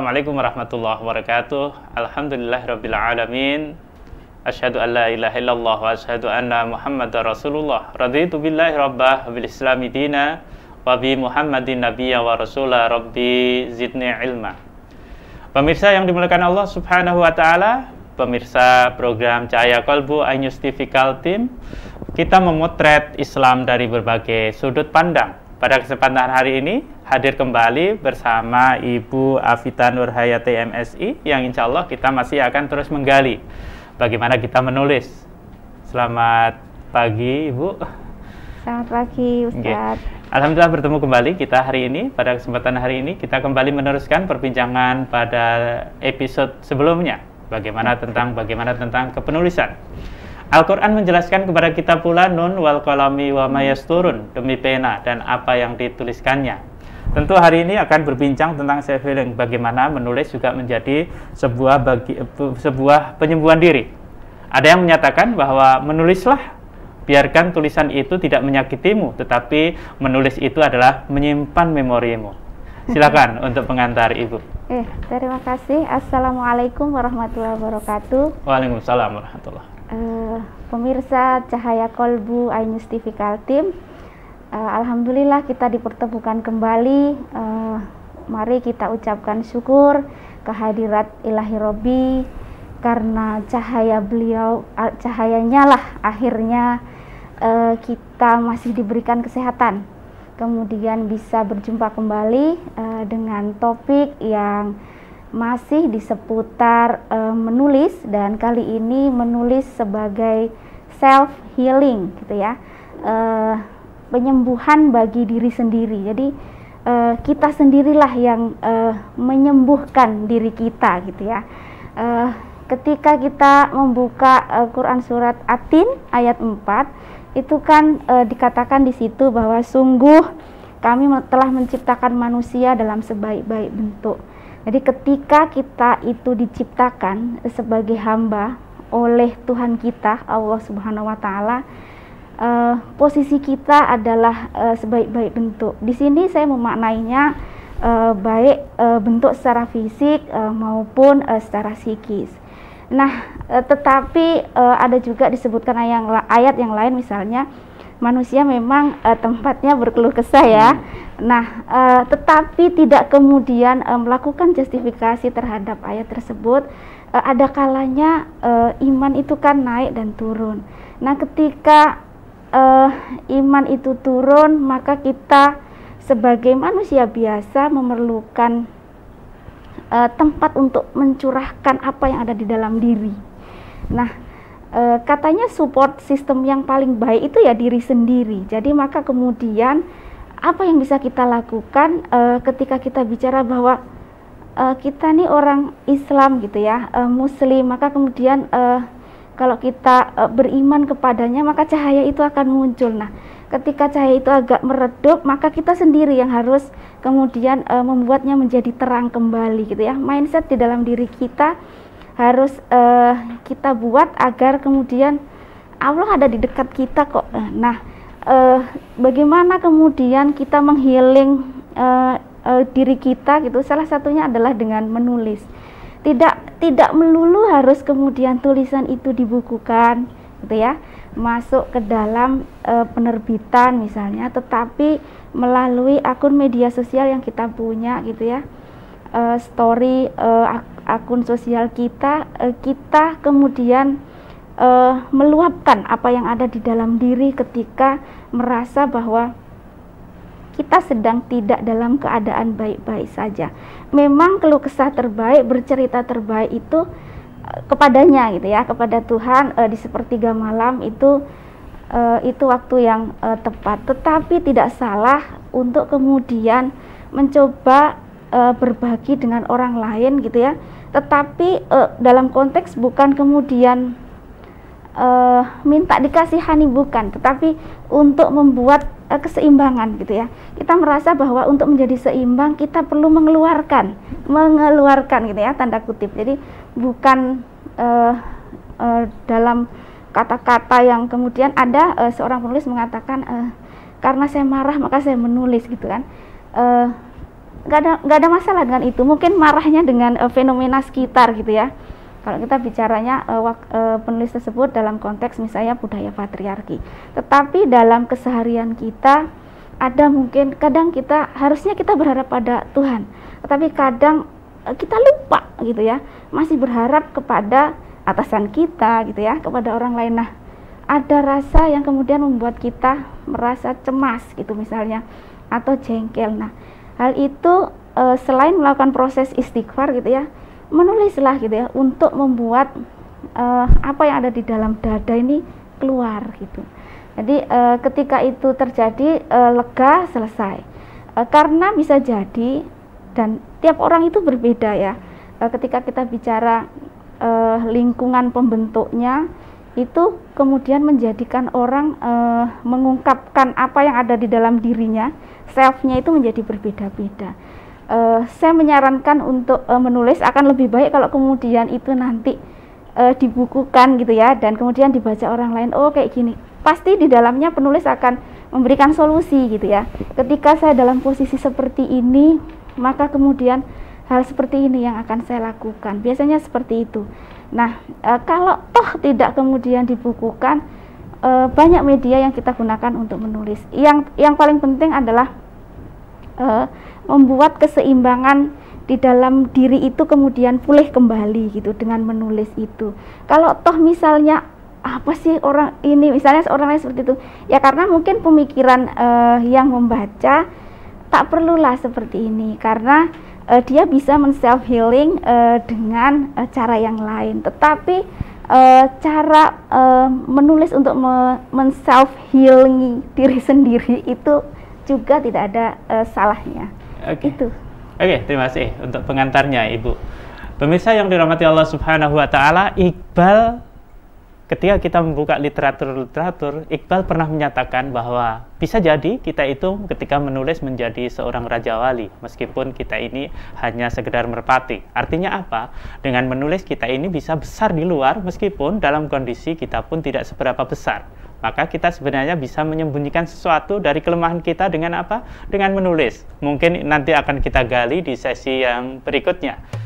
Assalamualaikum warahmatullahi wabarakatuh. Alhamdulillahirabbil alamin. Asyhadu an la ilaha illallah wa asyhadu anna Muhammadar Rasulullah. Raditu billahi rabbah bil islami dina wa bi Muhammadin nabiyya wa rasulah rabbi zidni ilma. Pemirsa yang dimuliakan Allah Subhanahu wa taala, pemirsa program Cahaya Kolbu iNews TV Kaltim, kita memotret Islam dari berbagai sudut pandang. Pada kesempatan hari ini hadir kembali bersama Ibu Afita Nurhayati MSI yang insya Allah kita masih akan terus menggali bagaimana kita menulis. Selamat pagi Ibu. Selamat pagi Ustadz. Alhamdulillah bertemu kembali kita hari ini. Pada kesempatan hari ini kita kembali meneruskan perbincangan pada episode sebelumnya. Bagaimana tentang kepenulisan. Al-Quran menjelaskan kepada kita pula nun wal qalami wa mayasturun, demi pena dan apa yang dituliskannya. Tentu hari ini akan berbincang tentang self-healing, bagaimana menulis juga menjadi sebuah penyembuhan diri. Ada yang menyatakan bahwa menulislah, biarkan tulisan itu tidak menyakitimu, tetapi menulis itu adalah menyimpan memorimu. Silakan untuk pengantar Ibu. Terima kasih. Assalamualaikum warahmatullahi wabarakatuh. Waalaikumsalam warahmatullahi. Pemirsa Cahaya Kolbu iNews TV Kaltim, alhamdulillah kita dipertemukan kembali. Mari kita ucapkan syukur kehadirat Ilahi Robbi, karena cahayanya lah akhirnya kita masih diberikan kesehatan, kemudian bisa berjumpa kembali dengan topik yang masih di seputar menulis, dan kali ini menulis sebagai self healing gitu ya, penyembuhan bagi diri sendiri. Jadi kita sendirilah yang menyembuhkan diri kita gitu ya. Ketika kita membuka Quran surat At-Tin ayat 4, itu kan dikatakan di situ bahwa sungguh kami telah menciptakan manusia dalam sebaik-baik bentuk. Jadi ketika kita itu diciptakan sebagai hamba oleh Tuhan kita, Allah Subhanahu wa taala, posisi kita adalah sebaik-baik bentuk. Di sini saya memaknainya baik bentuk secara fisik maupun secara psikis. Nah, tetapi ada juga disebutkan ayat yang lain, misalnya manusia memang tempatnya berkeluh kesah ya. Nah, tetapi tidak kemudian melakukan justifikasi terhadap ayat tersebut. Ada kalanya iman itu kan naik dan turun. Nah, ketika iman itu turun, maka kita sebagai manusia biasa memerlukan tempat untuk mencurahkan apa yang ada di dalam diri. Nah, katanya support system yang paling baik itu ya diri sendiri. Jadi maka kemudian apa yang bisa kita lakukan ketika kita bicara bahwa kita nih orang Islam gitu ya, Muslim, maka kemudian kalau kita beriman kepadanya, maka cahaya itu akan muncul. Nah, ketika cahaya itu agak meredup, maka kita sendiri yang harus kemudian membuatnya menjadi terang kembali gitu ya. Mindset di dalam diri kita harus kita buat agar kemudian Allah ada di dekat kita kok. Nah, bagaimana kemudian kita menghealing diri kita gitu? Salah satunya adalah dengan menulis. Tidak melulu harus kemudian tulisan itu dibukukan gitu ya, masuk ke dalam penerbitan misalnya, tetapi melalui akun media sosial yang kita punya gitu ya. Story akun sosial kita, kita kemudian meluapkan apa yang ada di dalam diri ketika merasa bahwa kita sedang tidak dalam keadaan baik-baik saja. Memang keluh kesah terbaik, bercerita terbaik itu kepadanya gitu ya, kepada Tuhan di sepertiga malam itu waktu yang tepat. Tetapi tidak salah untuk kemudian mencoba berbagi dengan orang lain gitu ya, tetapi dalam konteks bukan kemudian minta dikasihani, bukan, tetapi untuk membuat keseimbangan gitu ya. Kita merasa bahwa untuk menjadi seimbang kita perlu mengeluarkan gitu ya, tanda kutip. Jadi bukan dalam kata-kata yang kemudian ada seorang penulis mengatakan karena saya marah maka saya menulis gitu kan. nggak ada masalah dengan itu. Mungkin marahnya dengan fenomena sekitar gitu ya. Kalau kita bicaranya penulis tersebut dalam konteks misalnya budaya patriarki. Tetapi dalam keseharian kita ada mungkin kadang harusnya kita berharap pada Tuhan, tetapi kadang kita lupa gitu ya, masih berharap kepada atasan kita gitu ya, kepada orang lain. Nah, ada rasa yang kemudian membuat kita merasa cemas gitu misalnya, atau jengkel. Nah, hal itu selain melakukan proses istighfar gitu ya, menulislah gitu ya, untuk membuat apa yang ada di dalam dada ini keluar gitu. Jadi ketika itu terjadi, lega, selesai. Karena bisa jadi, dan tiap orang itu berbeda ya, ketika kita bicara lingkungan pembentuknya itu kemudian menjadikan orang mengungkapkan apa yang ada di dalam dirinya, self-nya itu menjadi berbeda-beda. Saya menyarankan untuk menulis akan lebih baik kalau kemudian itu nanti dibukukan gitu ya, dan kemudian dibaca orang lain, oh kayak gini. Pasti di dalamnya penulis akan memberikan solusi gitu ya. Ketika saya dalam posisi seperti ini, maka kemudian hal seperti ini yang akan saya lakukan. Biasanya seperti itu. Nah, kalau toh tidak kemudian dibukukan, banyak media yang kita gunakan untuk menulis. Yang paling penting adalah membuat keseimbangan di dalam diri itu kemudian pulih kembali gitu dengan menulis itu. Kalau toh misalnya apa sih orang ini, misalnya seorang lain seperti itu, ya karena mungkin pemikiran yang membaca tak perlulah seperti ini, karena dia bisa men-self healing dengan cara yang lain. Tetapi cara menulis untuk men-self healing diri sendiri itu juga tidak ada salahnya. Itu. Oke, terima kasih untuk pengantarnya Ibu. Pemirsa yang dirahmati Allah Subhanahu wa taala, Iqbal, ketika kita membuka literatur, Iqbal pernah menyatakan bahwa bisa jadi kita itu ketika menulis menjadi seorang raja wali, meskipun kita ini hanya sekedar merpati. Artinya apa? Dengan menulis kita ini bisa besar di luar, meskipun dalam kondisi kita pun tidak seberapa besar. Maka kita sebenarnya bisa menyembunyikan sesuatu dari kelemahan kita dengan apa? Dengan menulis. Mungkin nanti akan kita gali di sesi yang berikutnya.